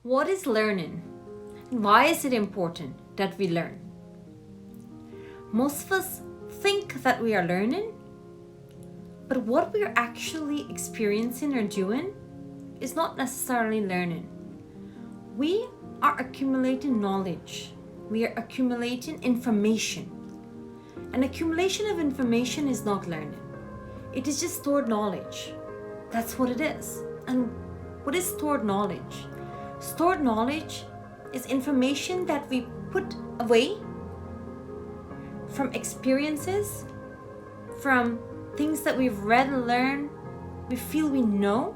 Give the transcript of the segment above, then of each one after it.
What is learning? And why is it important that we learn? Most of us think that we are learning, but what we're actually experiencing or doing is not necessarily learning. We are accumulating knowledge. We are accumulating information. An accumulation of information is not learning. It is just stored knowledge. That's what it is. And what is stored knowledge? Stored knowledge is information that we put away from experiences, from things that we've read and learned, we feel we know,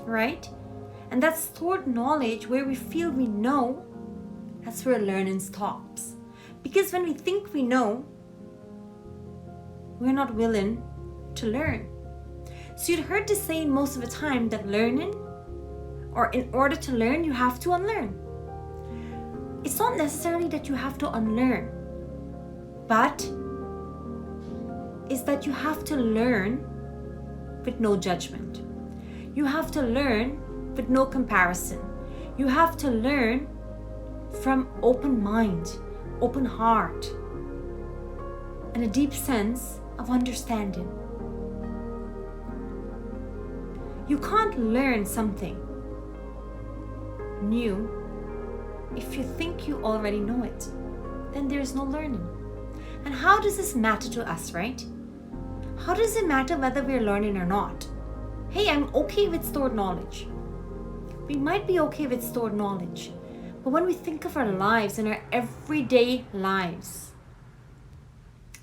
right? And that stored knowledge where we feel we know, that's where learning stops. Because when we think we know, we're not willing to learn. So you'd heard this saying most of the time that learning, or in order to learn, you have to unlearn. It's not necessarily that you have to unlearn, but is that you have to learn with no judgment. You have to learn with no comparison. You have to learn from open mind, open heart, and a deep sense of understanding. You can't learn something new if you think you already know it. Then there's no learning. And how does this matter to us, right? How does it matter whether we're learning or not? Hey, I'm okay with stored knowledge. We might be okay with stored knowledge, but when we think of our lives and our everyday lives,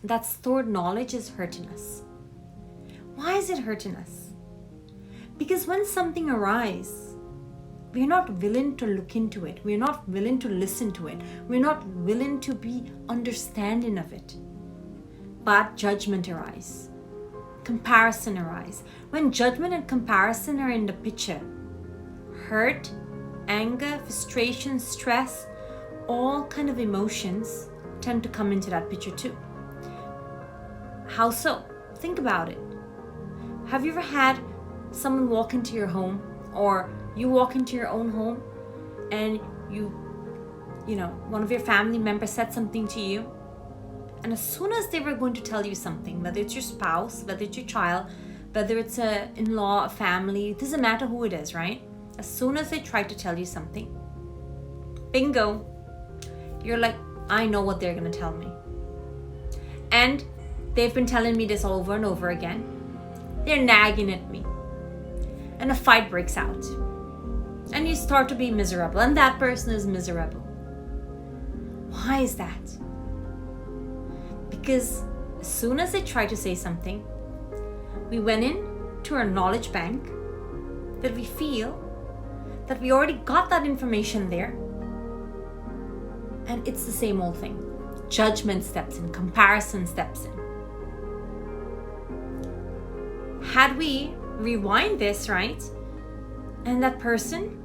that stored knowledge is hurting us. Why is it hurting us? Because when something arises, we're not willing to look into it. We're not willing to listen to it. We're not willing to be understanding of it. But judgment arises. Comparison arises. When judgment and comparison are in the picture, hurt, anger, frustration, stress, all kind of emotions tend to come into that picture too. How so? Think about it. Have you ever had someone walk into your home, or you walk into your own home and one of your family members said something to you, and as soon as they were going to tell you something, whether it's your spouse, whether it's your child, whether it's an in-law, a family, it doesn't matter who it is, right? As soon as they try to tell you something, bingo, you're like, I know what they're going to tell me. And they've been telling me this over and over again. They're nagging at me. And a fight breaks out. And you start to be miserable. And that person is miserable. Why is that? Because as soon as they try to say something, we went in to our knowledge bank that we feel that we already got that information there. And it's the same old thing. Judgment steps in. Comparison steps in. Had we rewind this, right? And that person,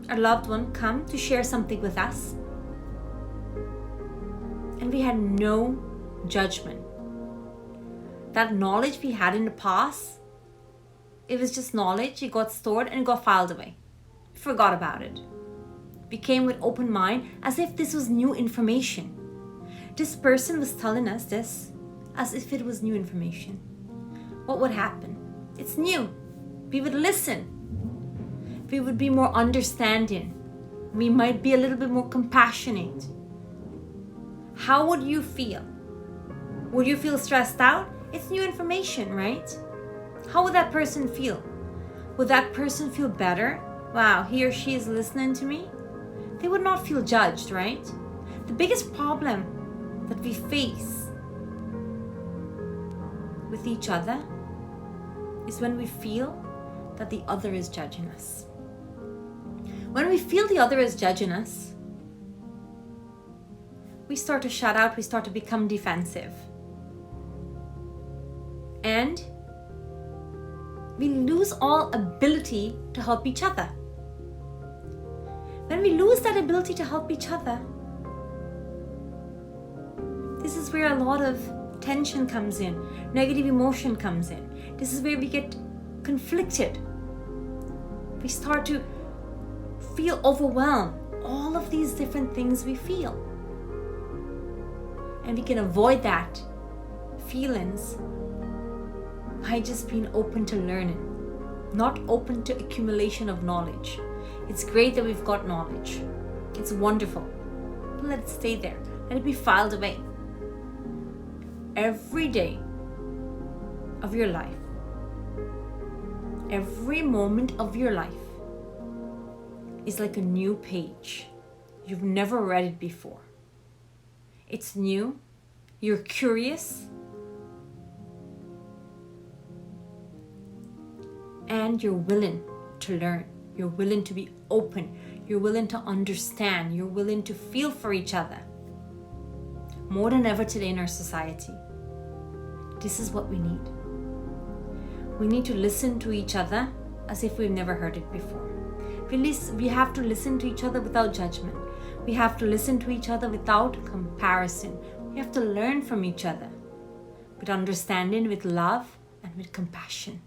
our loved one, come to share something with us, and we had no judgment. That knowledge we had in the past, it was just knowledge. It got stored and it got filed away. We forgot about it. We came with open mind as if this was new information. This person was telling us this as if it was new information. What would happen? It's new. We would listen. We would be more understanding. We might be a little bit more compassionate. How would you feel? Would you feel stressed out? It's new information, right? How would that person feel? Would that person feel better? Wow, he or she is listening to me? They would not feel judged, right? The biggest problem that we face with each other is when we feel that the other is judging us. When we feel the other is judging us, we start to shut out, we start to become defensive. And we lose all ability to help each other. When we lose that ability to help each other, this is where a lot of tension comes in, negative emotion comes in. This is where we get conflicted. We start to feel overwhelmed. All of these different things we feel. And we can avoid that feelings by just being open to learning, not open to accumulation of knowledge. It's great that we've got knowledge. It's wonderful. But let it stay there. Let it be filed away. Every day of your life, every moment of your life is like a new page. You've never read it before. It's new. You're curious. And you're willing to learn. You're willing to be open. You're willing to understand. You're willing to feel for each other. More than ever today in our society. This is what we need. We need to listen to each other as if we've never heard it before. We have to listen to each other without judgment. We have to listen to each other without comparison. We have to learn from each other with understanding, with love, and with compassion.